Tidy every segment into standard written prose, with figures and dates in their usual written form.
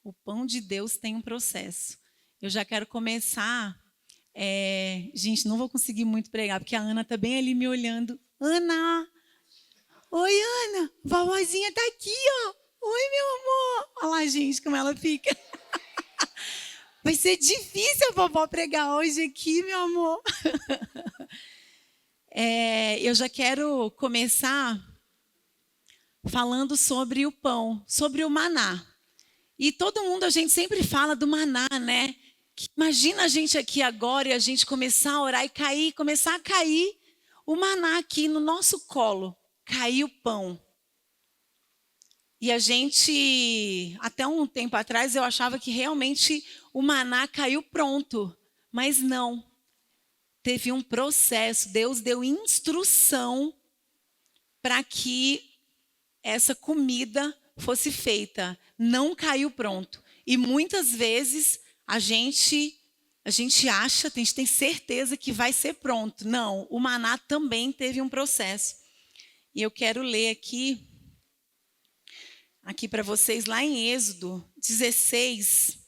O pão de Deus tem um processo. Eu já quero começar. Gente, não vou conseguir muito pregar, porque a Ana está bem ali me olhando. Ana! Oi, Ana! Vovozinha tá aqui, ó! Oi, meu amor! Olha lá, gente, como ela fica. Vai ser difícil a vovó pregar hoje aqui, meu amor. Eu já quero começar falando sobre o pão, sobre o maná. E todo mundo, a gente sempre fala do maná, né? Imagina a gente aqui agora e a gente começar a orar e começar a cair o maná aqui no nosso colo. Cair o pão. E a gente, até um tempo atrás, eu achava que realmente o maná caiu pronto. Mas não. Teve um processo. Deus deu instrução para que essa comida fosse feita. Não caiu pronto. E muitas vezes a gente acha, a gente tem certeza que vai ser pronto. Não, o maná também teve um processo. E eu quero ler aqui para vocês lá em Êxodo 16.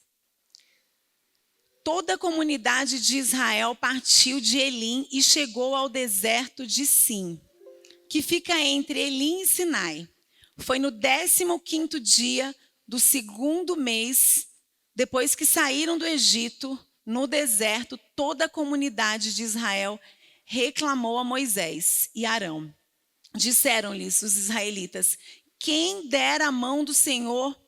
Toda a comunidade de Israel partiu de Elim e chegou ao deserto de Sim, que fica entre Elim e Sinai. Foi no 15º dia do 2º mês, depois que saíram do Egito, no deserto, toda a comunidade de Israel reclamou a Moisés e Arão. Disseram-lhes os israelitas: quem dera a mão do Senhor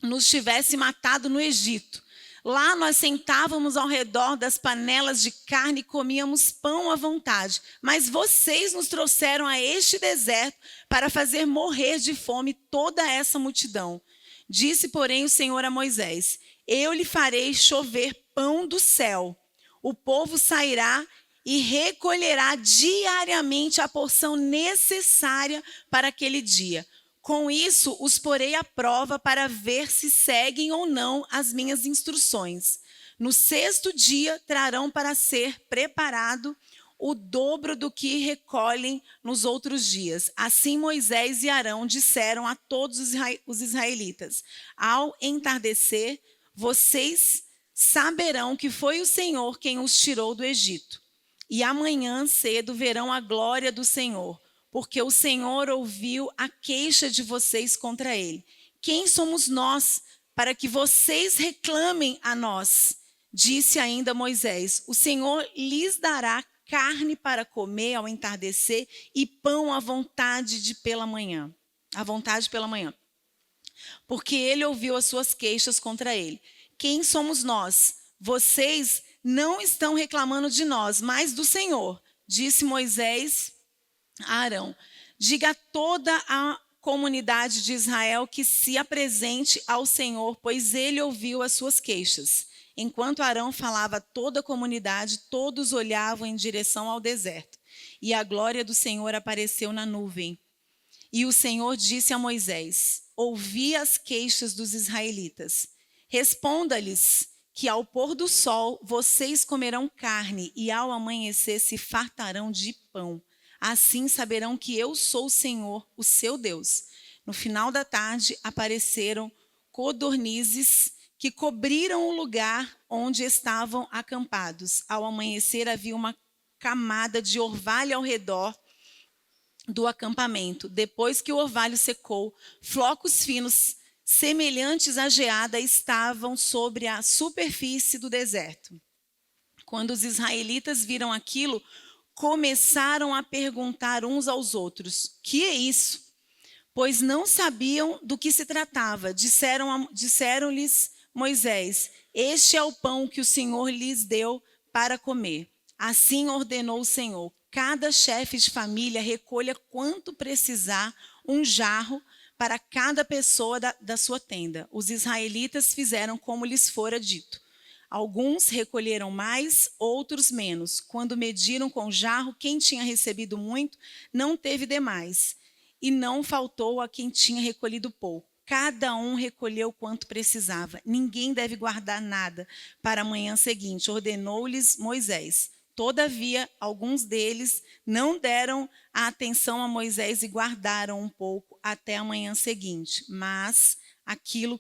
nos tivesse matado no Egito. Lá nós sentávamos ao redor das panelas de carne e comíamos pão à vontade. Mas vocês nos trouxeram a este deserto para fazer morrer de fome toda essa multidão. Disse, porém, o Senhor a Moisés: eu lhe farei chover pão do céu. O povo sairá e recolherá diariamente a porção necessária para aquele dia. Com isso, os porei à prova para ver se seguem ou não as minhas instruções. No 6º dia, trarão para ser preparado o dobro do que recolhem nos outros dias. Assim Moisés e Arão disseram a todos os israelitas: ao entardecer, vocês saberão que foi o Senhor quem os tirou do Egito. E amanhã cedo verão a glória do Senhor, porque o Senhor ouviu a queixa de vocês contra ele. Quem somos nós para que vocês reclamem a nós? Disse ainda Moisés: o Senhor lhes dará carne para comer ao entardecer e pão à vontade pela manhã. À vontade pela manhã. Porque ele ouviu as suas queixas contra ele. Quem somos nós? Vocês não estão reclamando de nós, mas do Senhor. Disse Moisés a Arão: diga a toda a comunidade de Israel que se apresente ao Senhor, pois ele ouviu as suas queixas. Enquanto Arão falava a toda a comunidade, todos olhavam em direção ao deserto. E a glória do Senhor apareceu na nuvem. E o Senhor disse a Moisés: ouvi as queixas dos israelitas. Responda-lhes que ao pôr do sol vocês comerão carne e ao amanhecer se fartarão de pão. Assim saberão que eu sou o Senhor, o seu Deus. No final da tarde apareceram codornizes que cobriram o lugar onde estavam acampados. Ao amanhecer havia uma camada de orvalho ao redor do acampamento. Depois que o orvalho secou, flocos finos semelhantes à geada estavam sobre a superfície do deserto. Quando os israelitas viram aquilo, começaram a perguntar uns aos outros: que é isso? Pois não sabiam do que se tratava. Disseram-lhes Moisés: este é o pão que o Senhor lhes deu para comer. Assim ordenou o Senhor: cada chefe de família recolha quanto precisar, um jarro para cada pessoa da sua tenda. Os israelitas fizeram como lhes fora dito. Alguns recolheram mais, outros menos. Quando mediram com o jarro, quem tinha recebido muito não teve demais, e não faltou a quem tinha recolhido pouco. Cada um recolheu quanto precisava. Ninguém deve guardar nada para a manhã seguinte, ordenou-lhes Moisés. Todavia, alguns deles não deram a atenção a Moisés e guardaram um pouco até a manhã seguinte. Mas aquilo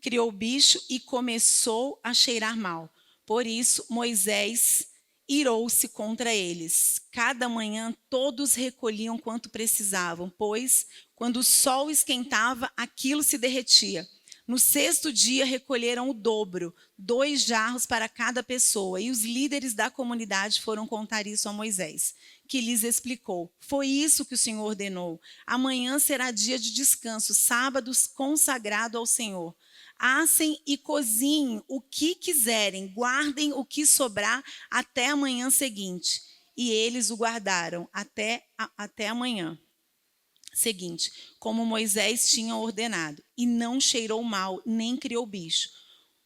criou o bicho e começou a cheirar mal. Por isso, Moisés irou-se contra eles. Cada manhã todos recolhiam quanto precisavam, pois, quando o sol esquentava, aquilo se derretia. No sexto dia recolheram o dobro, 2 jarros para cada pessoa, e os líderes da comunidade foram contar isso a Moisés, que lhes explicou: foi isso que o Senhor ordenou. Amanhã será dia de descanso, sábado consagrado ao Senhor. Assem e cozinhem o que quiserem, guardem o que sobrar até a manhã seguinte. E eles o guardaram até amanhã seguinte, como Moisés tinha ordenado, e não cheirou mal, nem criou bicho.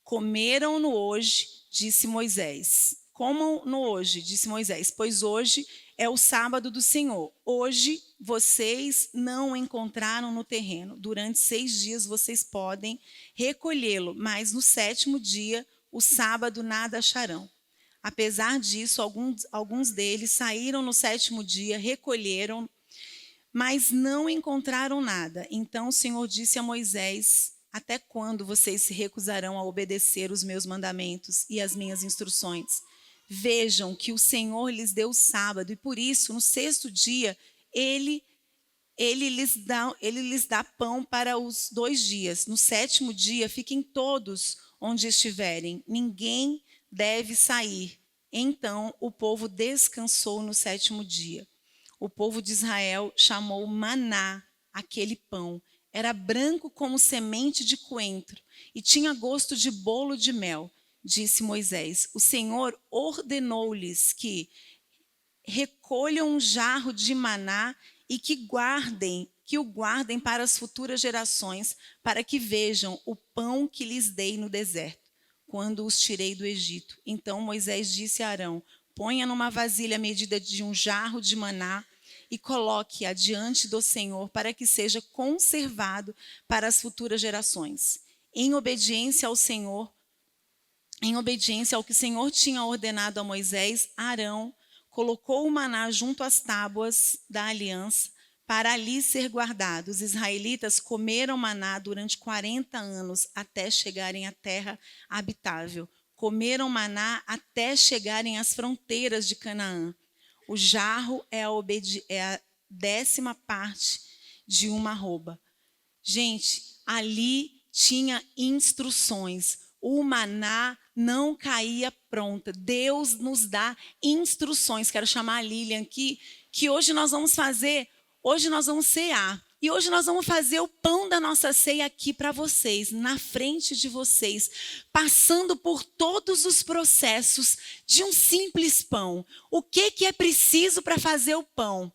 Comeram-no hoje, disse Moisés. Comam-no hoje, disse Moisés, pois hoje é o sábado do Senhor. Hoje vocês não o encontraram no terreno. Durante 6 dias vocês podem recolhê-lo, mas no 7º dia, o sábado, nada acharão. Apesar disso, alguns deles saíram no 7º dia, recolheram, mas não encontraram nada. Então o Senhor disse a Moisés: até quando vocês se recusarão a obedecer os meus mandamentos e as minhas instruções? Vejam que o Senhor lhes deu o sábado, e por isso, no 6º dia, ele lhes dá pão para os 2 dias. No 7º dia, fiquem todos onde estiverem. Ninguém deve sair. Então o povo descansou no 7º dia. O povo de Israel chamou maná aquele pão. Era branco como semente de coentro e tinha gosto de bolo de mel. Disse Moisés: o Senhor ordenou-lhes que recolham um jarro de maná e que o guardem para as futuras gerações, para que vejam o pão que lhes dei no deserto, quando os tirei do Egito. Então Moisés disse a Arão: ponha numa vasilha a medida de um jarro de maná e coloque-a diante do Senhor, para que seja conservado para as futuras gerações. Em obediência ao que o Senhor tinha ordenado a Moisés, Arão colocou o maná junto às tábuas da aliança para ali ser guardado. Os israelitas comeram maná durante 40 anos até chegarem à terra habitável. Comeram maná até chegarem às fronteiras de Canaã. O jarro é a 10ª parte de uma arroba. Gente, ali tinha instruções. O maná não caía pronta. Deus nos dá instruções. Quero chamar a Lilian aqui, que hoje nós vamos cear. E hoje nós vamos fazer o pão da nossa ceia aqui para vocês, na frente de vocês, passando por todos os processos de um simples pão. O que é preciso para fazer o pão?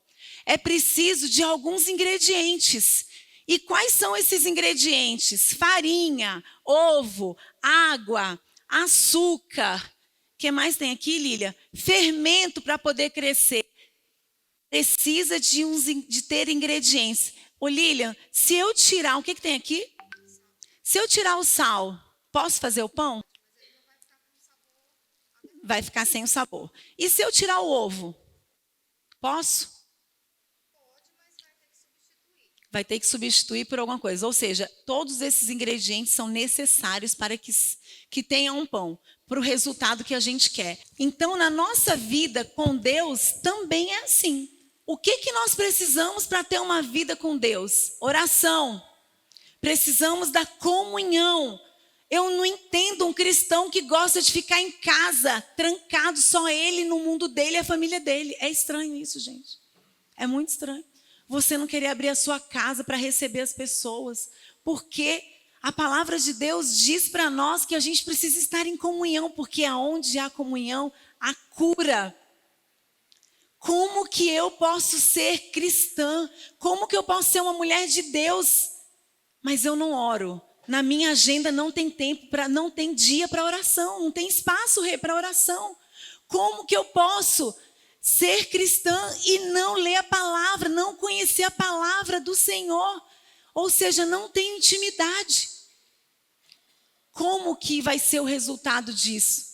É preciso de alguns ingredientes. E quais são esses ingredientes? Farinha, ovo, água, açúcar. O que mais tem aqui, Lília? Fermento para poder crescer. Precisa de ter ingredientes. Ô Lilian, se eu tirar, o que tem aqui? Se eu tirar o sal, posso fazer o pão? Vai ficar sem o sabor. E se eu tirar o ovo? Posso? Vai ter que substituir por alguma coisa. Ou seja, todos esses ingredientes são necessários para que tenha um pão, para o resultado que a gente quer. Então, na nossa vida com Deus, também é assim. O que nós precisamos para ter uma vida com Deus? Oração. Precisamos da comunhão. Eu não entendo um cristão que gosta de ficar em casa, trancado, só ele no mundo dele e a família dele. É estranho isso, gente. É muito estranho. Você não querer abrir a sua casa para receber as pessoas. Porque a palavra de Deus diz para nós que a gente precisa estar em comunhão, porque aonde há comunhão, há cura. Como que eu posso ser cristã? Como que eu posso ser uma mulher de Deus? Mas eu não oro. Na minha agenda não tem tempo, não tem dia para oração, não tem espaço para oração. Como que eu posso ser cristã e não ler a palavra, não conhecer a palavra do Senhor? Ou seja, não tem intimidade. Como que vai ser o resultado disso?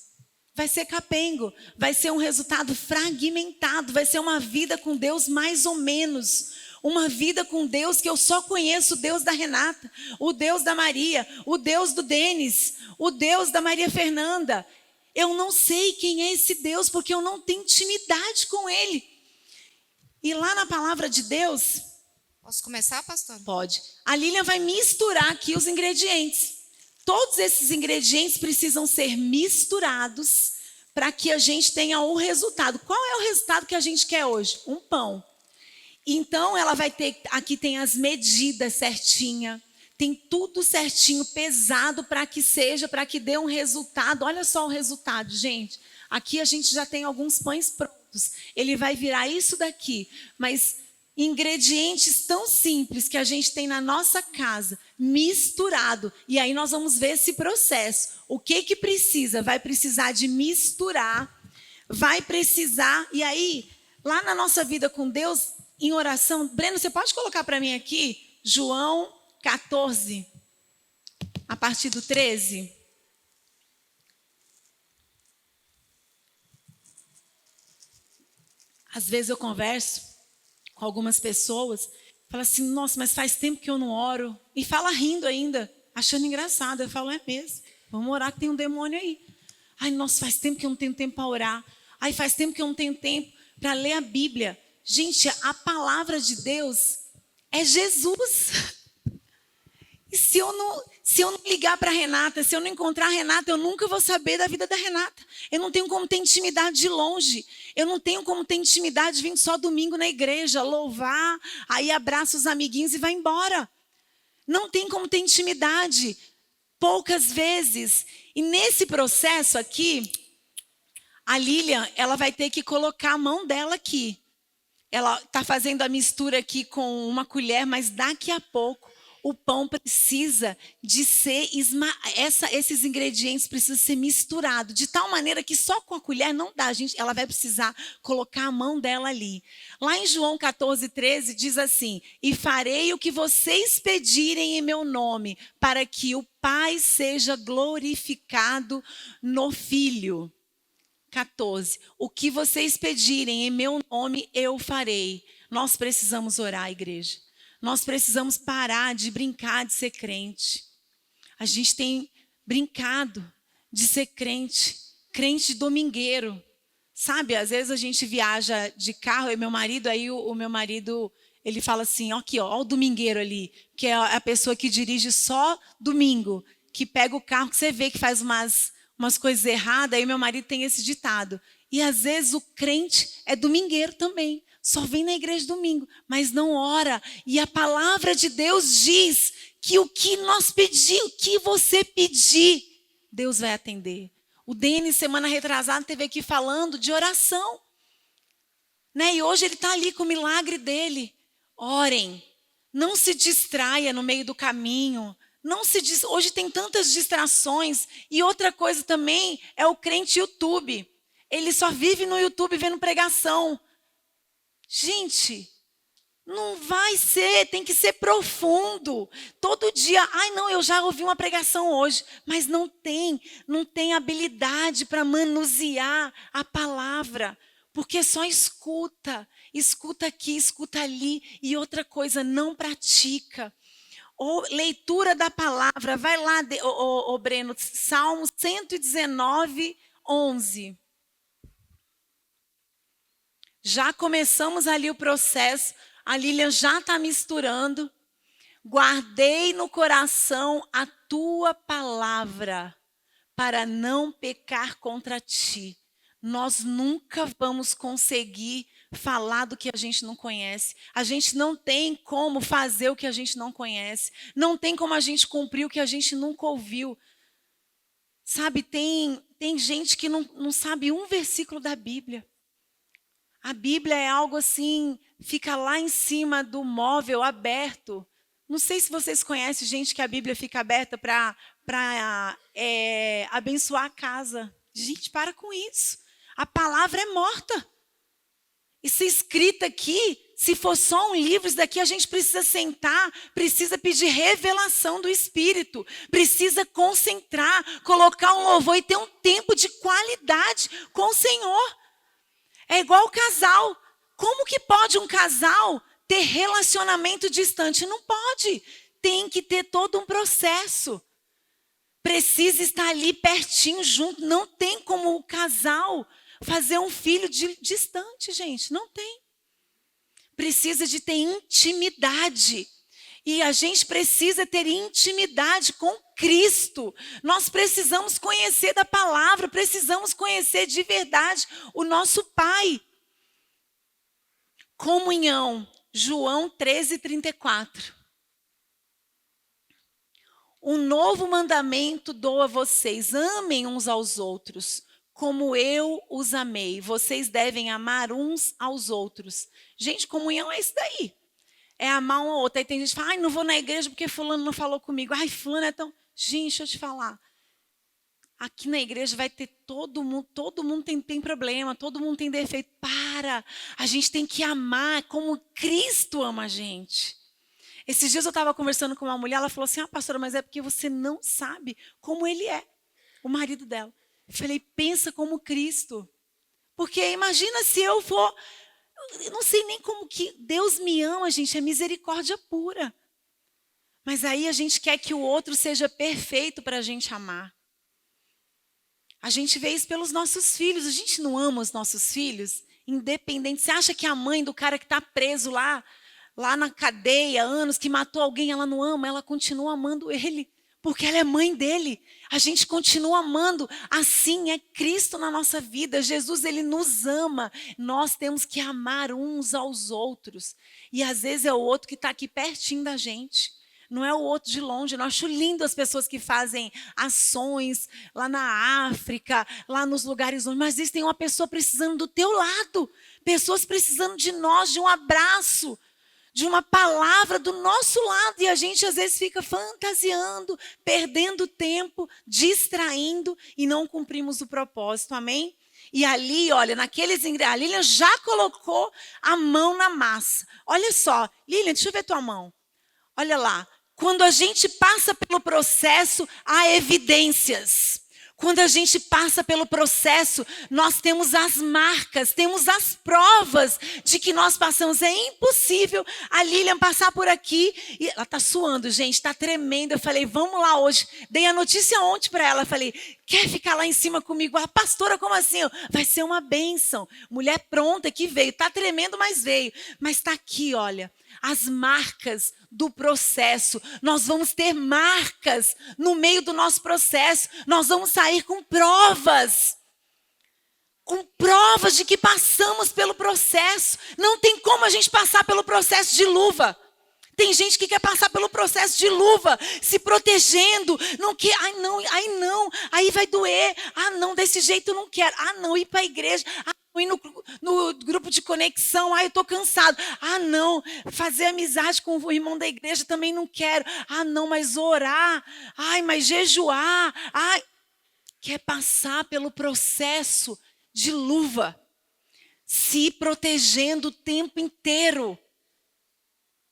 Vai ser capengo, vai ser um resultado fragmentado, vai ser uma vida com Deus mais ou menos. uma vida com Deus que eu só conheço o Deus da Renata, o Deus da Maria, o Deus do Denis, o Deus da Maria Fernanda. Eu não sei quem é esse Deus porque eu não tenho intimidade com Ele. E lá na palavra de Deus... Posso começar, pastor? Pode. A Lilian vai misturar aqui os ingredientes. Todos esses ingredientes precisam ser misturados para que a gente tenha o resultado. Qual é o resultado que a gente quer hoje? Um pão. Então, ela vai ter... Aqui tem as medidas certinhas. Tem tudo certinho, pesado para que dê um resultado. Olha só o resultado, gente. Aqui a gente já tem alguns pães prontos. Ele vai virar isso daqui. Mas ingredientes tão simples que a gente tem na nossa casa, misturado. E aí nós vamos ver esse processo. O que precisa? Vai precisar de misturar. Vai precisar... E aí, lá na nossa vida com Deus, em oração... Breno, você pode colocar para mim aqui? João 14, a partir do 13. Às vezes eu converso com algumas pessoas, falo assim, nossa, mas faz tempo que eu não oro. E fala rindo ainda, achando engraçado. Eu falo, é mesmo, vamos orar que tem um demônio aí. Ai, nossa, faz tempo que eu não tenho tempo para orar. Ai, faz tempo que eu não tenho tempo para ler a Bíblia. Gente, a palavra de Deus é Jesus. E se eu não ligar para a Renata, se eu não encontrar a Renata, eu nunca vou saber da vida da Renata. Eu não tenho como ter intimidade de longe. Eu não tenho como ter intimidade vindo só domingo na igreja, louvar, aí abraça os amiguinhos e vai embora. Não tem como ter intimidade. Poucas vezes. E nesse processo aqui, a Lilian, ela vai ter que colocar a mão dela aqui. Ela está fazendo a mistura aqui com uma colher, mas daqui a pouco o pão precisa de ser... Esses ingredientes precisam ser misturados, de tal maneira que só com a colher não dá. Ela vai precisar colocar a mão dela ali. Lá em João 14, 13, diz assim, e farei o que vocês pedirem em meu nome, para que o Pai seja glorificado no Filho. 14. O que vocês pedirem em meu nome, eu farei. Nós precisamos orar, igreja. Nós precisamos parar de brincar de ser crente. A gente tem brincado de ser crente, crente domingueiro. Sabe, às vezes a gente viaja de carro, e meu marido, aí o meu marido, ele fala assim, ó, aqui, ó o domingueiro ali, que é a pessoa que dirige só domingo, que pega o carro, que você vê que faz umas coisas erradas, aí meu marido tem esse ditado. E às vezes o crente é domingueiro também. Só vem na igreja domingo, mas não ora. E a palavra de Deus diz que o que nós pedimos, o que você pedir, Deus vai atender. O Denis, semana retrasada, esteve aqui falando de oração. Né? E hoje ele está ali com o milagre dele. Orem. Não se distraia no meio do caminho. Hoje tem tantas distrações. E outra coisa também é o crente YouTube. Ele só vive no YouTube vendo pregação. Gente, não vai ser, tem que ser profundo. Todo dia, ai não, eu já ouvi uma pregação hoje, mas não tem habilidade para manusear a palavra, porque só escuta aqui, escuta ali, e outra coisa, não pratica. Ou leitura da palavra, vai lá, Breno, Salmo 119, 11. Já começamos ali o processo, a Lilian já está misturando. Guardei no coração a tua palavra para não pecar contra ti. Nós nunca vamos conseguir falar do que a gente não conhece. A gente não tem como fazer o que a gente não conhece. Não tem como a gente cumprir o que a gente nunca ouviu. Sabe, tem gente que não sabe um versículo da Bíblia. A Bíblia é algo assim, fica lá em cima do móvel aberto. Não sei se vocês conhecem gente que a Bíblia fica aberta para abençoar a casa. Gente, para com isso. A palavra é morta. Isso é escrita aqui, se for só um livro, isso daqui a gente precisa sentar, precisa pedir revelação do Espírito, precisa concentrar, colocar um louvor e ter um tempo de qualidade com o Senhor. É igual o casal. Como que pode um casal ter relacionamento distante. Não pode. Tem que ter todo um processo. Precisa estar ali pertinho, junto. Não tem como o casal fazer um filho distante, gente. Não tem. Precisa de ter intimidade. E a gente precisa ter intimidade com Cristo. Nós precisamos conhecer da palavra, precisamos conhecer de verdade o nosso Pai. Comunhão, João 13:34. Um novo mandamento dou a vocês: amem uns aos outros, como eu os amei. Vocês devem amar uns aos outros. Gente, comunhão é isso daí. É amar um ao outro. Aí tem gente que fala: ai, não vou na igreja porque fulano não falou comigo. Ai, fulano é tão... Gente, deixa eu te falar. Aqui na igreja vai ter todo mundo tem problema, todo mundo tem defeito. Para! A gente tem que amar como Cristo ama a gente. Esses dias eu estava conversando com uma mulher, ela falou assim: ah, pastora, mas é porque você não sabe como ele é, o marido dela. Eu falei: pensa como Cristo. Porque imagina se eu for... Eu não sei nem como que Deus me ama, gente, é misericórdia pura. Mas aí a gente quer que o outro seja perfeito para a gente amar. A gente vê isso pelos nossos filhos. A gente não ama os nossos filhos, independente. Você acha que a mãe do cara que está preso lá na cadeia, anos, que matou alguém, ela não ama? Ela continua amando ele, porque ela é mãe dele. A gente continua amando. Assim é Cristo na nossa vida. Jesus, ele nos ama. Nós temos que amar uns aos outros. E às vezes é o outro que está aqui pertinho da gente. Não é o outro de longe. Eu acho lindo as pessoas que fazem ações lá na África, lá nos lugares longe. Mas às vezes tem uma pessoa precisando do teu lado. Pessoas precisando de nós, de um abraço, de uma palavra do nosso lado. E a gente às vezes fica fantasiando, perdendo tempo, distraindo e não cumprimos o propósito. Amém? E ali, olha, a Lilian já colocou a mão na massa. Olha só, Lilian, deixa eu ver tua mão. Olha lá, quando a gente passa pelo processo, há evidências. Quando a gente passa pelo processo, nós temos as marcas, temos as provas de que nós passamos. É impossível a Lilian passar por aqui. E ela está suando, gente, está tremendo. Eu falei: vamos lá hoje. Dei a notícia ontem para ela. Falei: quer ficar lá em cima comigo? Ah, pastora, como assim? Vai ser uma bênção. Mulher pronta que veio. Está tremendo, mas veio. Mas está aqui, olha, as marcas do processo. Nós vamos ter marcas no meio do nosso processo. Nós vamos sair com provas de que passamos pelo processo. Não tem como a gente passar pelo processo de luva. Tem gente que quer passar pelo processo de luva, se protegendo, não quer, aí vai doer, não, desse jeito eu não quero, não, ir para a igreja, ir no grupo de conexão, eu estou cansado, não, fazer amizade com o irmão da igreja também não quero, não, mas orar, mas jejuar, quer passar pelo processo de luva, se protegendo o tempo inteiro.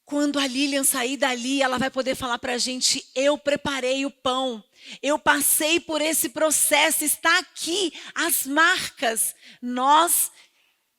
Quando a Lilian sair dali, ela vai poder falar para a gente: eu preparei o pão, eu passei por esse processo, está aqui as marcas. Nós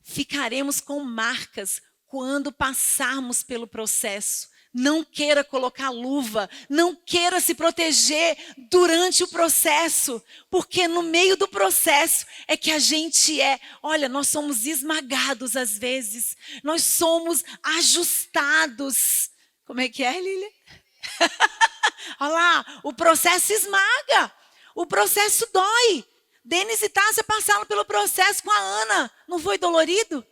ficaremos com marcas quando passarmos pelo processo. Não queira colocar luva, não queira se proteger durante o processo, porque no meio do processo é que a gente olha, nós somos esmagados às vezes, nós somos ajustados. Como é que é, Lília? Olha lá, o processo esmaga, o processo dói. Denis e Tássia passaram pelo processo com a Ana, não foi dolorido?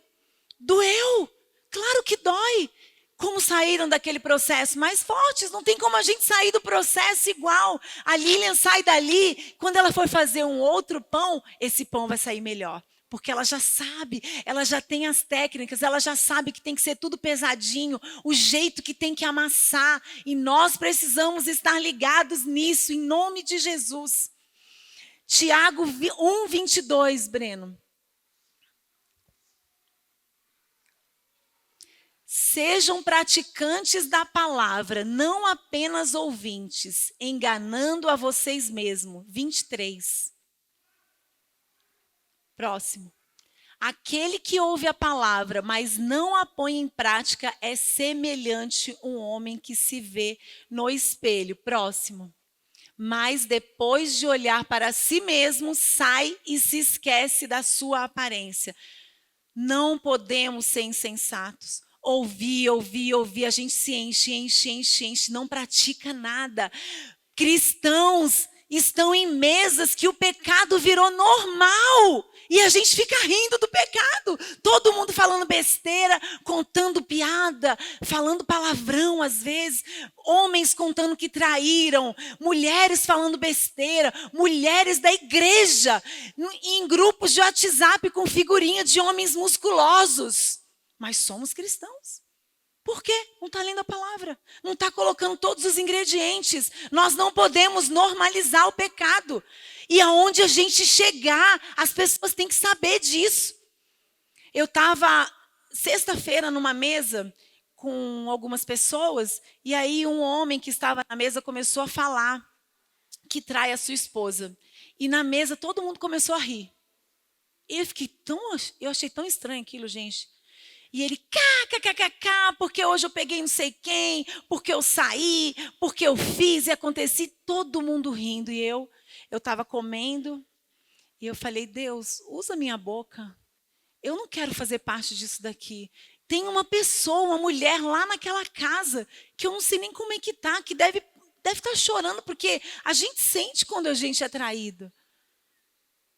Doeu, claro que dói. Como saíram daquele processo? Mais fortes. Não tem como a gente sair do processo igual. A Lilian sai dali. Quando ela for fazer um outro pão, esse pão vai sair melhor. Porque ela já sabe, ela já tem as técnicas, ela já sabe que tem que ser tudo pesadinho, o jeito que tem que amassar. E nós precisamos estar ligados nisso, em nome de Jesus. Tiago 1:22, Breno. Sejam praticantes da palavra, não apenas ouvintes, enganando a vocês mesmos. 23. Próximo. Aquele que ouve a palavra, mas não a põe em prática, é semelhante a um homem que se vê no espelho. Próximo. Mas depois de olhar para si mesmo, sai e se esquece da sua aparência. Não podemos ser insensatos. Ouvir, a gente se enche, não pratica nada. Cristãos estão em mesas que o pecado virou normal. E a gente fica rindo do pecado. Todo mundo falando besteira, contando piada, falando palavrão às vezes. Homens contando que traíram. Mulheres falando besteira. Mulheres da igreja. Em grupos de WhatsApp com figurinha de homens musculosos. Mas somos cristãos. Por quê? Não está lendo a palavra. Não está colocando todos os ingredientes. Nós não podemos normalizar o pecado. E aonde a gente chegar, as pessoas têm que saber disso. Eu estava sexta-feira numa mesa com algumas pessoas. E aí um homem que estava na mesa começou a falar que trai a sua esposa. E na mesa todo mundo começou a rir. E eu achei tão estranho aquilo, gente. E ele, kkkk, porque hoje eu peguei não sei quem, porque eu saí, porque eu fiz e aconteci, todo mundo rindo. E eu estava comendo e eu falei, Deus, usa minha boca. Eu não quero fazer parte disso daqui. Tem uma pessoa, uma mulher lá naquela casa, que eu não sei nem como é que está, que deve estar chorando, porque a gente sente quando a gente é traído.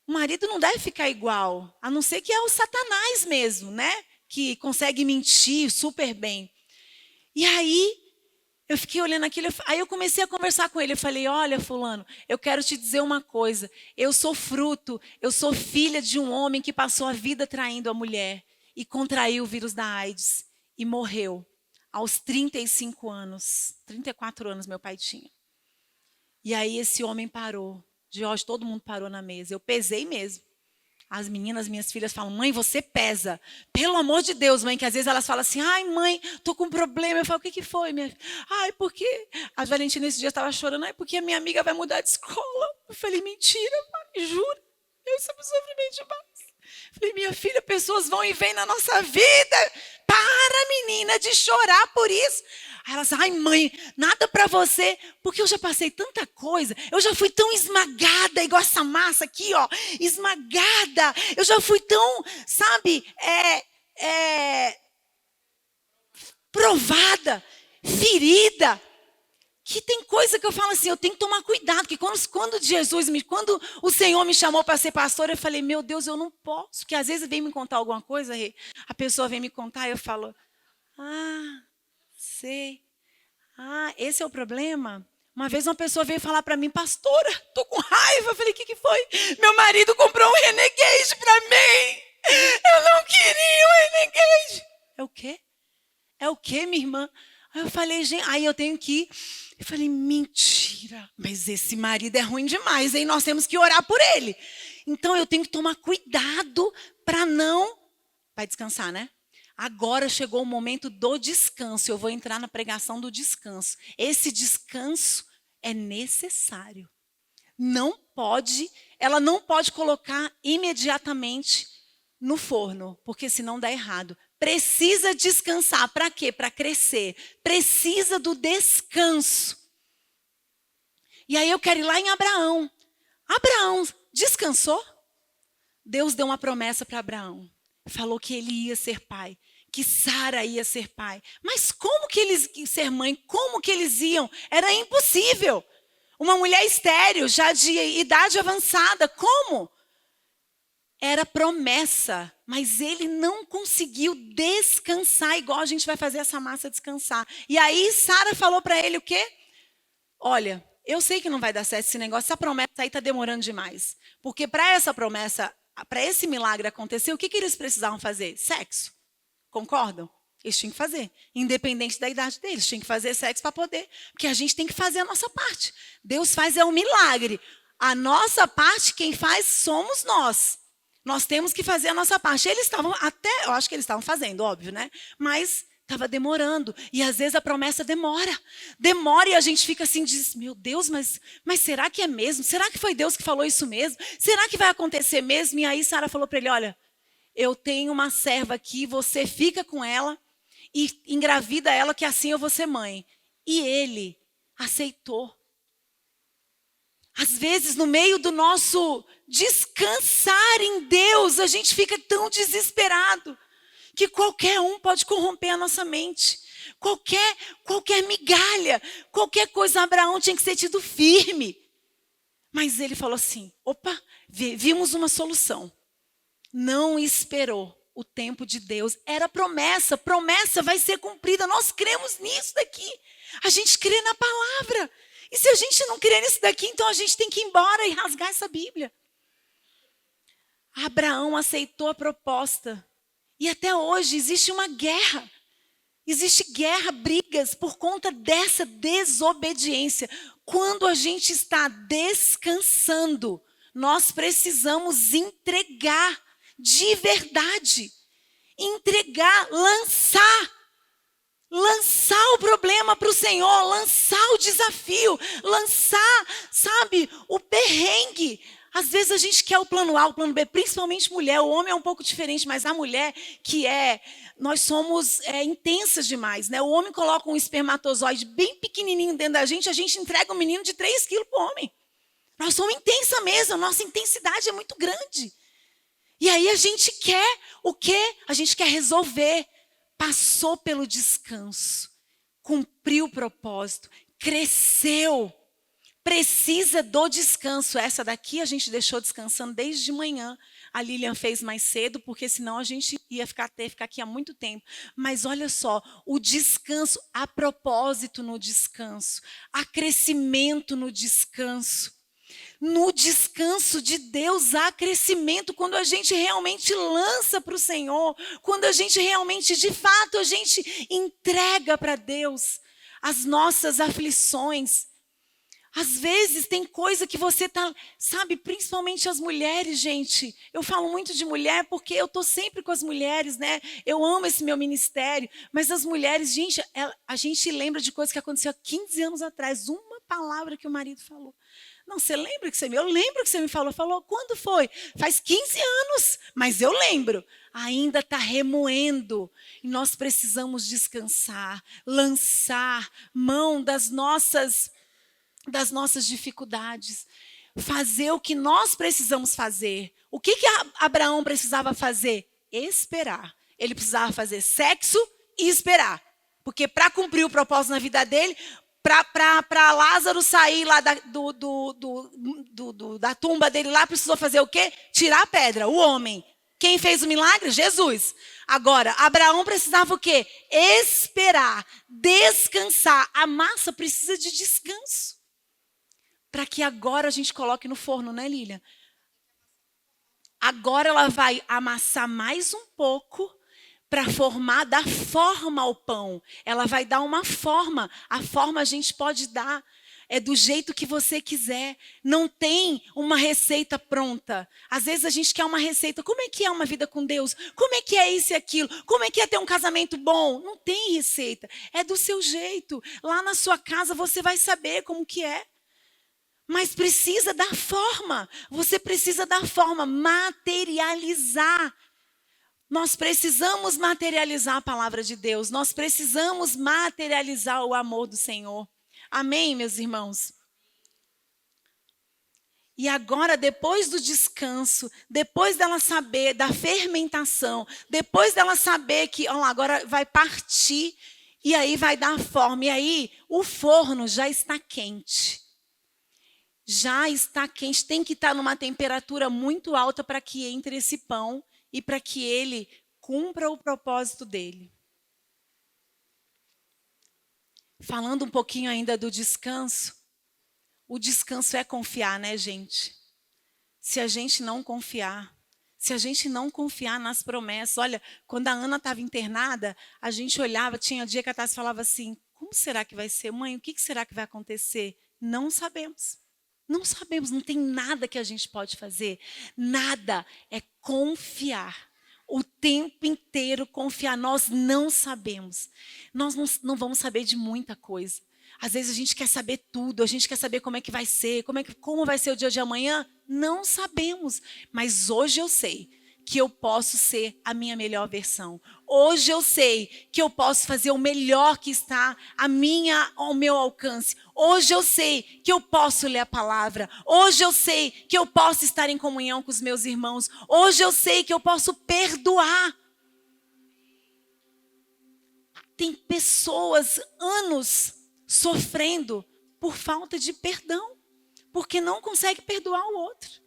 O marido não deve ficar igual, a não ser que é o Satanás mesmo, né? Que consegue mentir super bem. E aí, eu fiquei olhando aquilo, aí eu comecei a conversar com ele. Eu falei, olha, fulano, eu quero te dizer uma coisa. Eu sou filha de um homem que passou a vida traindo a mulher e contraiu o vírus da AIDS e morreu aos 35 anos. 34 anos meu pai tinha. E aí esse homem parou. De hoje todo mundo parou na mesa. Eu pesei mesmo. As meninas, minhas filhas falam, mãe, você pesa. Pelo amor de Deus, mãe, que às vezes elas falam assim, ai, mãe, tô com um problema. Eu falo, o que foi, minha filha? Ai, porque a Valentina esse dia estava chorando, ai, porque a minha amiga vai mudar de escola. Eu falei, mentira, pai, juro. Eu sempre sofri demais. Eu falei, minha filha, pessoas vão e vêm na nossa vida. Para, menina, de chorar por isso. Aí elas, ai, mãe, nada para você, porque eu já passei tanta coisa, eu já fui tão esmagada, igual essa massa aqui, ó, esmagada, eu já fui tão, sabe, provada, ferida, que tem coisa que eu falo assim, eu tenho que tomar cuidado, que quando o Senhor me chamou para ser pastora, eu falei, meu Deus, eu não posso, porque às vezes vem me contar alguma coisa, a pessoa vem me contar e eu falo, sei. Esse é o problema? Uma vez uma pessoa veio falar para mim, pastora, tô com raiva. Eu falei, o que foi? Meu marido comprou um Renegade para mim. Eu não queria um Renegade. É o quê? É o quê, minha irmã? Aí eu falei, gente, aí eu tenho que ir. Eu falei, mentira. Mas esse marido é ruim demais, hein? Nós temos que orar por ele. Então eu tenho que tomar cuidado para não... Vai descansar, né? Agora chegou o momento do descanso. Eu vou entrar na pregação do descanso. Esse descanso é necessário. Ela não pode colocar imediatamente no forno, porque senão dá errado. Precisa descansar. Para quê? Para crescer. Precisa do descanso. E aí eu quero ir lá em Abraão. Abraão descansou? Deus deu uma promessa para Abraão. Falou que ele ia ser pai, que Sara ia ser pai. Mas como que eles iam ser mãe? Como que eles iam? Era impossível. Uma mulher estéril, já de idade avançada, como? Era promessa, mas ele não conseguiu descansar, igual a gente vai fazer essa massa descansar. E aí Sara falou para ele o quê? Olha, eu sei que não vai dar certo esse negócio, essa promessa aí está demorando demais. Porque para essa promessa... Para esse milagre acontecer, o que eles precisavam fazer? Sexo. Concordam? Eles tinham que fazer. Independente da idade deles. Tinham que fazer sexo para poder. Porque a gente tem que fazer a nossa parte. Deus faz um milagre. A nossa parte, quem faz, somos nós. Nós temos que fazer a nossa parte. Eles estavam eu acho que eles estavam fazendo, óbvio, né? Mas estava demorando. E às vezes a promessa demora. Demora e a gente fica assim, diz, meu Deus, mas será que é mesmo? Será que foi Deus que falou isso mesmo? Será que vai acontecer mesmo? E aí Sara falou para ele, olha, eu tenho uma serva aqui, você fica com ela e engravida ela, que assim eu vou ser mãe. E ele aceitou. Às vezes, no meio do nosso descansar em Deus, a gente fica tão desesperado que qualquer um pode corromper a nossa mente. Qualquer migalha, qualquer coisa, Abraão tinha que ser tido firme. Mas ele falou assim, opa, vimos uma solução. Não esperou o tempo de Deus. Era promessa vai ser cumprida. Nós cremos nisso daqui. A gente crê na palavra. E se a gente não crê nisso daqui, então a gente tem que ir embora e rasgar essa Bíblia. Abraão aceitou a proposta. E até hoje existe uma guerra. Existe guerra, brigas por conta dessa desobediência. Quando a gente está descansando, nós precisamos entregar de verdade. Entregar, lançar o problema para o Senhor, lançar o desafio, lançar, sabe, o perrengue. Às vezes a gente quer o plano A, o plano B, principalmente mulher. O homem é um pouco diferente, mas a mulher nós somos intensas demais, né? O homem coloca um espermatozoide bem pequenininho dentro da gente entrega um menino de 3 quilos para o homem. Nós somos intensas mesmo, a nossa intensidade é muito grande. E aí a gente quer o quê? A gente quer resolver. Passou pelo descanso, cumpriu o propósito, cresceu. Precisa do descanso. Essa daqui a gente deixou descansando desde de manhã. A Lilian fez mais cedo, porque senão a gente ia ficar aqui há muito tempo. Mas olha só, o descanso, há propósito no descanso, há crescimento no descanso. No descanso de Deus há crescimento quando a gente realmente lança para o Senhor, quando a gente realmente, de fato, a gente entrega para Deus as nossas aflições. Às vezes tem coisa que você tá, sabe, principalmente as mulheres, gente. Eu falo muito de mulher porque eu tô sempre com as mulheres, né? Eu amo esse meu ministério, mas as mulheres, gente, a gente lembra de coisas que aconteceu há 15 anos atrás, uma palavra que o marido falou. Não, você lembra que eu lembro que você me falou. Falou, quando foi? Faz 15 anos, mas eu lembro. Ainda está remoendo. E nós precisamos descansar, lançar mão das nossas dificuldades. Fazer o que nós precisamos fazer. O que Abraão precisava fazer? Esperar. Ele precisava fazer sexo e esperar. Porque para cumprir o propósito na vida dele, para Lázaro sair lá da tumba dele lá, precisou fazer o quê? Tirar a pedra, o homem. Quem fez o milagre? Jesus. Agora, Abraão precisava o quê? Esperar, descansar. A massa precisa de descanso. Para que agora a gente coloque no forno, né, Lilian? Agora ela vai amassar mais um pouco para dar forma ao pão. Ela vai dar uma forma. A forma a gente pode dar do jeito que você quiser. Não tem uma receita pronta. Às vezes a gente quer uma receita. Como é que é uma vida com Deus? Como é que é isso e aquilo? Como é que é ter um casamento bom? Não tem receita. É do seu jeito. Lá na sua casa você vai saber como que é. Mas precisa dar forma. Você precisa dar forma, materializar. Nós precisamos materializar a palavra de Deus. Nós precisamos materializar o amor do Senhor. Amém, meus irmãos? E agora, depois do descanso, depois dela saber da fermentação, depois dela saber que agora vai partir, e aí vai dar forma. E aí o forno já está quente. Já está quente, tem que estar numa temperatura muito alta para que entre esse pão e para que ele cumpra o propósito dele. Falando um pouquinho ainda do descanso, o descanso é confiar, né, gente? Se a gente não confiar nas promessas. Olha, quando a Ana estava internada, a gente olhava, tinha dia que a Tassi falava assim, como será que vai ser? Mãe, o que será que vai acontecer? Não sabemos. Não sabemos, não tem nada que a gente pode fazer. Nada, é confiar. O tempo inteiro confiar. Nós não sabemos. Nós não vamos saber de muita coisa. Às vezes a gente quer saber tudo, a gente quer saber como é que vai ser, como vai ser o dia de amanhã. Não sabemos, mas hoje eu sei que eu posso ser a minha melhor versão. Hoje eu sei que eu posso fazer o melhor que está ao meu alcance. Hoje eu sei que eu posso ler a palavra. Hoje eu sei que eu posso estar em comunhão com os meus irmãos. Hoje eu sei que eu posso perdoar. Tem pessoas, anos, sofrendo por falta de perdão, porque não consegue perdoar o outro.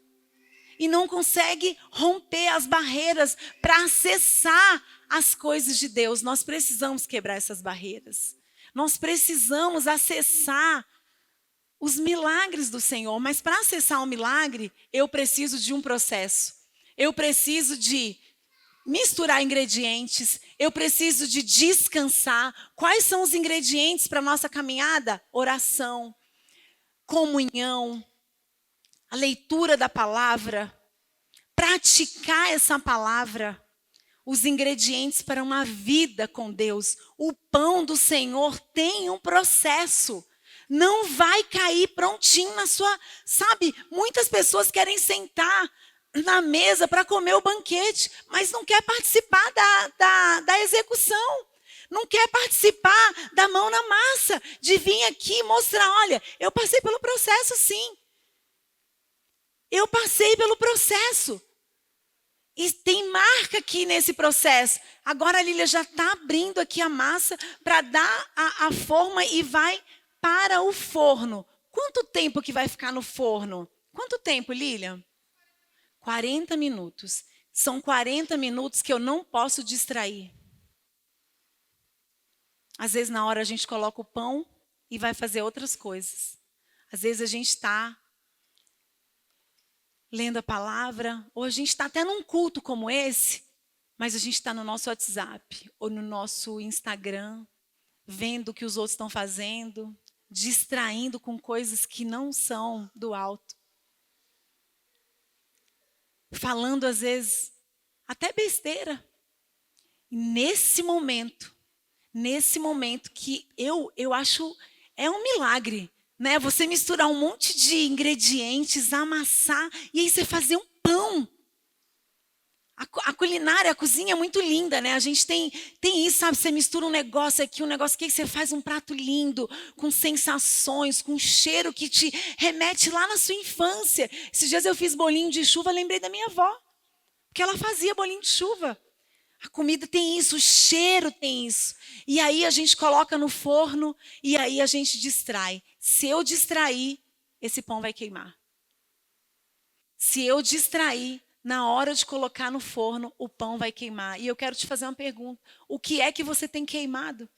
E não consegue romper as barreiras para acessar as coisas de Deus. Nós precisamos quebrar essas barreiras. Nós precisamos acessar os milagres do Senhor. Mas para acessar o milagre, eu preciso de um processo. Eu preciso de misturar ingredientes. Eu preciso de descansar. Quais são os ingredientes para a nossa caminhada? Oração, comunhão, a leitura da palavra, praticar essa palavra, os ingredientes para uma vida com Deus. O pão do Senhor tem um processo. Não vai cair prontinho na sua... Sabe, muitas pessoas querem sentar na mesa para comer o banquete, mas não quer participar da execução. Não quer participar da mão na massa, de vir aqui mostrar, olha, eu passei pelo processo sim. Eu passei pelo processo. E tem marca aqui nesse processo. Agora a Lília já está abrindo aqui a massa para dar a forma e vai para o forno. Quanto tempo que vai ficar no forno? Quanto tempo, Lília? 40 minutos. São 40 minutos que eu não posso distrair. Às vezes na hora a gente coloca o pão e vai fazer outras coisas. Às vezes a gente está lendo a palavra, ou a gente está até num culto como esse, mas a gente está no nosso WhatsApp, ou no nosso Instagram, vendo o que os outros estão fazendo, distraindo com coisas que não são do alto. Falando, às vezes, até besteira. E nesse momento que eu acho, é um milagre, né? Você misturar um monte de ingredientes, amassar, e aí você fazer um pão. A culinária, a cozinha é muito linda, né? A gente tem isso, sabe? Você mistura um negócio aqui, você faz um prato lindo, com sensações, com cheiro que te remete lá na sua infância. Esses dias eu fiz bolinho de chuva, lembrei da minha avó, porque ela fazia bolinho de chuva. A comida tem isso, o cheiro tem isso. E aí a gente coloca no forno e aí a gente distrai. Se eu distrair, esse pão vai queimar. Se eu distrair, na hora de colocar no forno, o pão vai queimar. E eu quero te fazer uma pergunta. O que é que você tem queimado?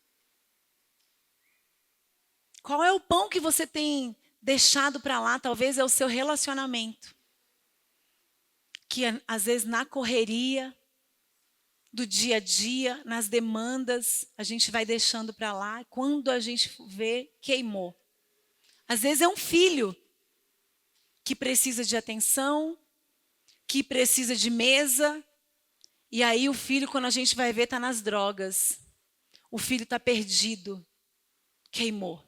Qual é o pão que você tem deixado para lá? Talvez é o seu relacionamento. Que às vezes na correria do dia a dia, nas demandas, a gente vai deixando para lá. Quando a gente vê, queimou. Às vezes é um filho que precisa de atenção, que precisa de mesa. E aí o filho, quando a gente vai ver, está nas drogas. O filho está perdido. Queimou.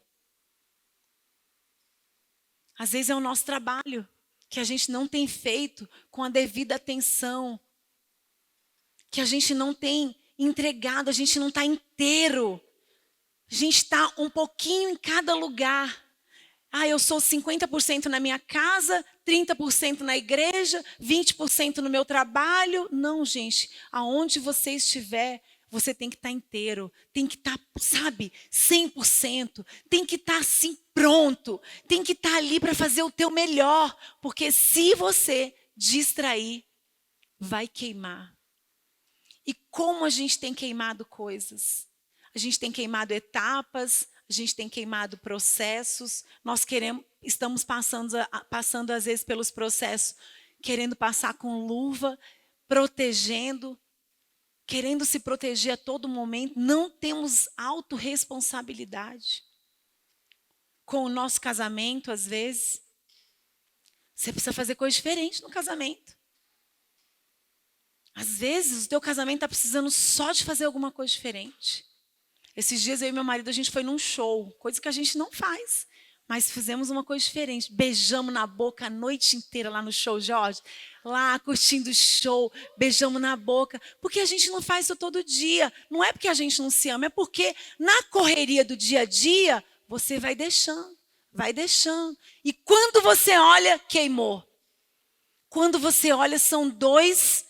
Às vezes é o nosso trabalho, que a gente não tem feito com a devida atenção. Que a gente não tem entregado, a gente não está inteiro. A gente está um pouquinho em cada lugar. Eu sou 50% na minha casa, 30% na igreja, 20% no meu trabalho. Não, gente. Aonde você estiver, você tem que estar inteiro. Tem que estar, 100%. Tem que estar assim pronto. Tem que estar ali para fazer o teu melhor. Porque se você distrair, vai queimar. E como a gente tem queimado coisas? A gente tem queimado etapas, a gente tem queimado processos. Nós estamos passando às vezes pelos processos, querendo passar com luva, protegendo, querendo se proteger a todo momento. Não temos autorresponsabilidade. Com o nosso casamento, às vezes, você precisa fazer coisa diferente no casamento. Às vezes, o teu casamento está precisando só de fazer alguma coisa diferente. Esses dias, eu e meu marido, a gente foi num show, coisa que a gente não faz. Mas fizemos uma coisa diferente. Beijamos na boca a noite inteira lá no show, Jorge. Lá, curtindo o show, beijamos na boca. Porque a gente não faz isso todo dia. Não é porque a gente não se ama, é porque na correria do dia a dia, você vai deixando, vai deixando. E quando você olha, queimou. Quando você olha, são dois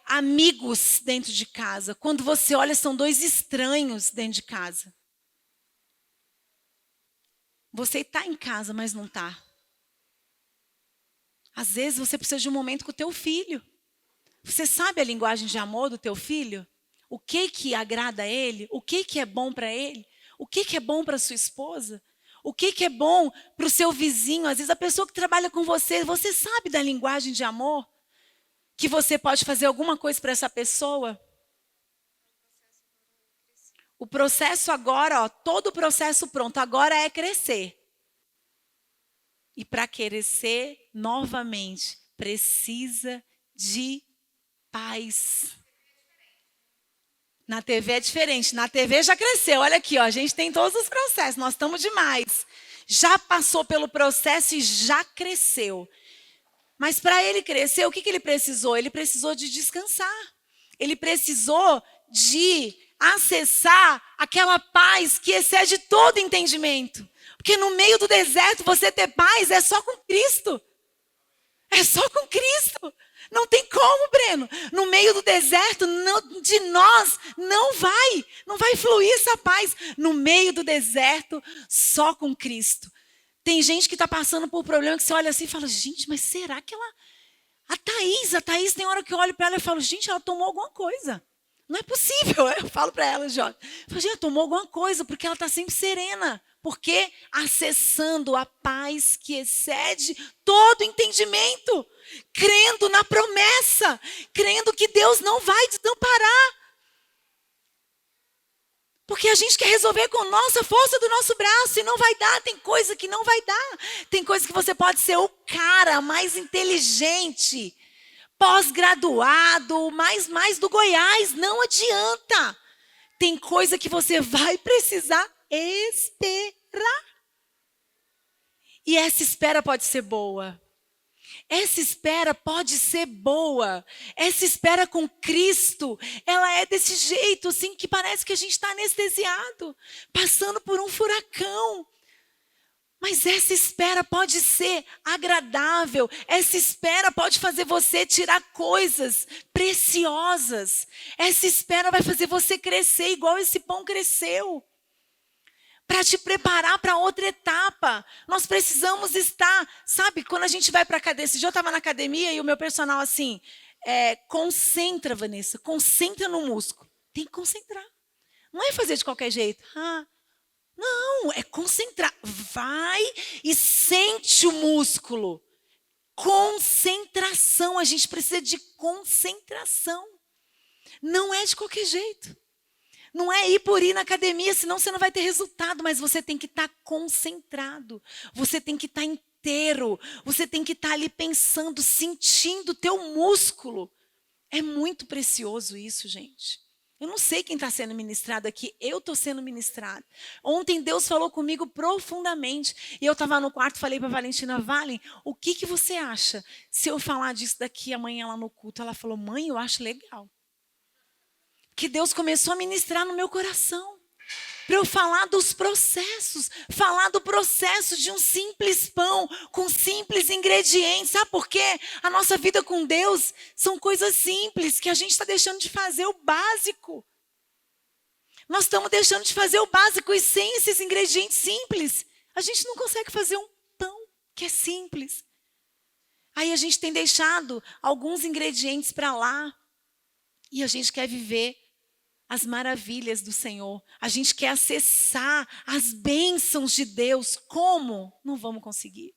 amigos dentro de casa. Quando você olha, são dois estranhos dentro de casa. Você está em casa, mas não está. Às vezes você precisa de um momento com o teu filho. Você sabe a linguagem de amor do teu filho? O que agrada a ele? O que é bom para ele? O que é bom para sua esposa? O que é bom para o seu vizinho? Às vezes a pessoa que trabalha com você sabe da linguagem de amor? Que você pode fazer alguma coisa para essa pessoa? O processo agora, todo o processo pronto, agora é crescer. E para crescer, novamente, precisa de paz. Na TV é diferente. Na TV já cresceu. Olha aqui, ó, a gente tem todos os processos. Nós estamos demais. Já passou pelo processo e já cresceu. Mas para ele crescer, o que ele precisou? Ele precisou de descansar. Ele precisou de acessar aquela paz que excede todo entendimento. Porque no meio do deserto, você ter paz é só com Cristo. É só com Cristo. Não tem como, Breno. No meio do deserto, de nós, não vai fluir essa paz. No meio do deserto, só com Cristo. Tem gente que está passando por problema que você olha assim e fala, gente, mas será que ela... A Thaís tem hora que eu olho para ela e falo, gente, ela tomou alguma coisa. Não é possível. Eu falo para ela, Jorge. Eu falo, gente, ela tomou alguma coisa, porque ela está sempre serena. Porque acessando a paz que excede todo entendimento. Crendo na promessa. Crendo que Deus não vai desamparar. Porque a gente quer resolver com nossa força do nosso braço e não vai dar. Tem coisa que não vai dar. Tem coisa que você pode ser o cara mais inteligente, pós-graduado, mais do Goiás. Não adianta. Tem coisa que você vai precisar esperar. E essa espera pode ser boa. Essa espera pode ser boa. Essa espera com Cristo, ela é desse jeito, assim, que parece que a gente está anestesiado, passando por um furacão. Mas essa espera pode ser agradável. Essa espera pode fazer você tirar coisas preciosas. Essa espera vai fazer você crescer igual esse pão cresceu. Para te preparar para outra etapa. Nós precisamos estar, sabe, quando a gente vai para a academia. Esse dia eu estava na academia e o meu personal assim, concentra, Vanessa, concentra no músculo. Tem que concentrar. Não é fazer de qualquer jeito. Não, é concentrar. Vai e sente o músculo. Concentração, a gente precisa de concentração. Não é de qualquer jeito. Não é ir por ir na academia, senão você não vai ter resultado, mas você tem que estar concentrado. Você tem que estar inteiro. Você tem que estar ali pensando, sentindo o teu músculo. É muito precioso isso, gente. Eu não sei quem está sendo ministrado aqui, eu estou sendo ministrada. Ontem Deus falou comigo profundamente. E eu estava no quarto e falei para a Valentina, Valen, o que você acha se eu falar disso daqui amanhã lá no culto? Ela falou, mãe, eu acho legal. Que Deus começou a ministrar no meu coração. Para eu falar dos processos. Falar do processo de um simples pão com simples ingredientes. Sabe por quê? A nossa vida com Deus são coisas simples que a gente está deixando de fazer o básico. Nós estamos deixando de fazer o básico e sem esses ingredientes simples, a gente não consegue fazer um pão que é simples. Aí a gente tem deixado alguns ingredientes para lá e a gente quer viver as maravilhas do Senhor. A gente quer acessar as bênçãos de Deus. Como? Não vamos conseguir.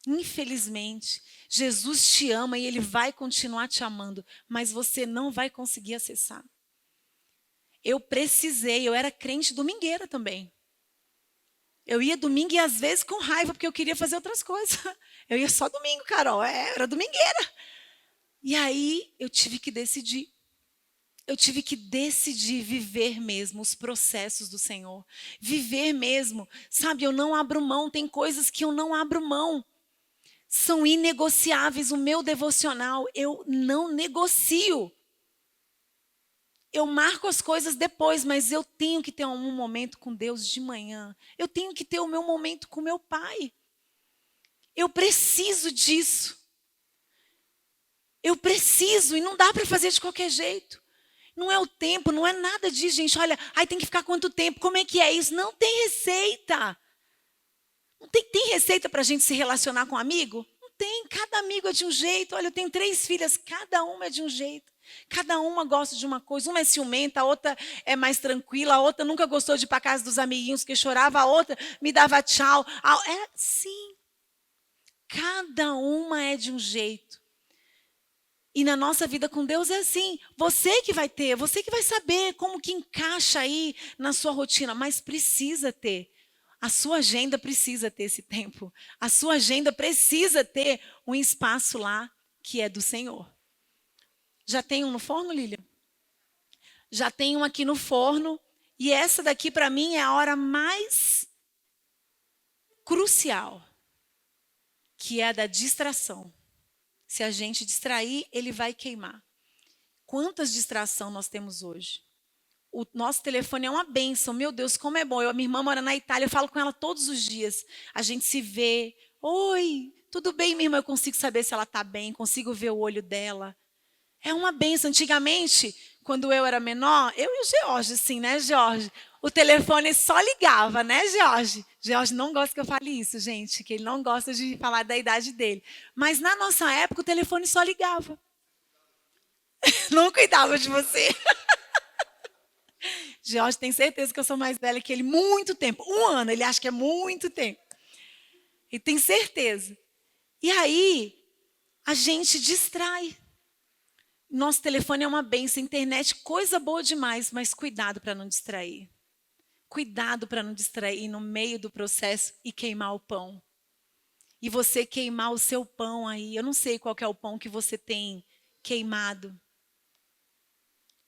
Infelizmente, Jesus te ama e Ele vai continuar te amando, mas você não vai conseguir acessar. Eu era crente domingueira também. Eu ia domingo e às vezes com raiva, porque eu queria fazer outras coisas. Eu ia só domingo, Carol, era domingueira. E aí eu tive que decidir. Eu tive que decidir viver mesmo os processos do Senhor. Viver mesmo. Sabe, eu não abro mão. Tem coisas que eu não abro mão. São inegociáveis. O meu devocional, eu não negocio. Eu marco as coisas depois, mas eu tenho que ter um momento com Deus de manhã. Eu tenho que ter o meu momento com meu pai. Eu preciso disso. Eu preciso, e não dá para fazer de qualquer jeito. Não é o tempo, não é nada disso, gente. Olha, tem que ficar quanto tempo? Como é que é isso? Não tem receita. Não tem receita para a gente se relacionar com um amigo? Não tem, cada amigo é de um jeito. Olha, eu tenho 3 filhas, cada uma é de um jeito. Cada uma gosta de uma coisa. Uma é ciumenta, a outra é mais tranquila, a outra nunca gostou de ir para casa dos amiguinhos que chorava, a outra me dava tchau. É sim. Cada uma é de um jeito. E na nossa vida com Deus é assim. Você que vai ter, você que vai saber como que encaixa aí na sua rotina, mas precisa ter. A sua agenda precisa ter esse tempo. A sua agenda precisa ter um espaço lá que é do Senhor. Já tem um no forno, Lília? Já tem um aqui no forno. E essa daqui, para mim, é a hora mais crucial, que é a da distração. Se a gente distrair, ele vai queimar. Quantas distrações nós temos hoje? O nosso telefone é uma bênção. Meu Deus, como é bom. Minha irmã mora na Itália, eu falo com ela todos os dias. A gente se vê. Oi, tudo bem, minha irmã? Eu consigo saber se ela está bem, consigo ver o olho dela. É uma bênção. Antigamente, quando eu era menor, eu e o George, assim, né, George? O telefone só ligava, né, George? George não gosta que eu fale isso, gente, que ele não gosta de falar da idade dele. Mas na nossa época, o telefone só ligava. Não cuidava de você. George tem certeza que eu sou mais velha que ele muito tempo. 1 ano, ele acha que é muito tempo. Ele tem certeza. E aí, a gente distrai. Nosso telefone é uma bênção, internet, coisa boa demais, mas cuidado para não distrair. Cuidado para não distrair no meio do processo e queimar o pão. E você queimar o seu pão aí. Eu não sei qual que é o pão que você tem queimado.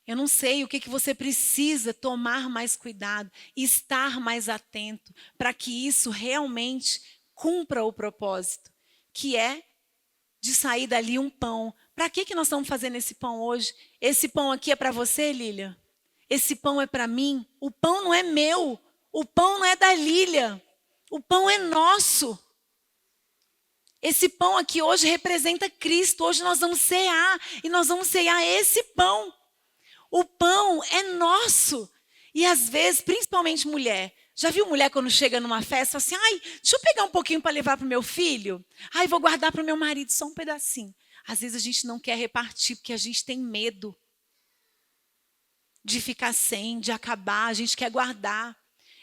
Eu não sei o que você precisa tomar mais cuidado, estar mais atento, para que isso realmente cumpra o propósito, que é de sair dali um pão. Para que nós estamos fazendo esse pão hoje? Esse pão aqui é para você, Lília? Esse pão é para mim? O pão não é meu. O pão não é da Lília. O pão é nosso. Esse pão aqui hoje representa Cristo. Hoje nós vamos cear. E nós vamos cear esse pão. O pão é nosso. E às vezes, principalmente mulher. Já viu mulher quando chega numa festa, assim, deixa eu pegar um pouquinho para levar para o meu filho? Vou guardar para o meu marido só um pedacinho. Às vezes a gente não quer repartir, porque a gente tem medo de ficar sem, de acabar, a gente quer guardar.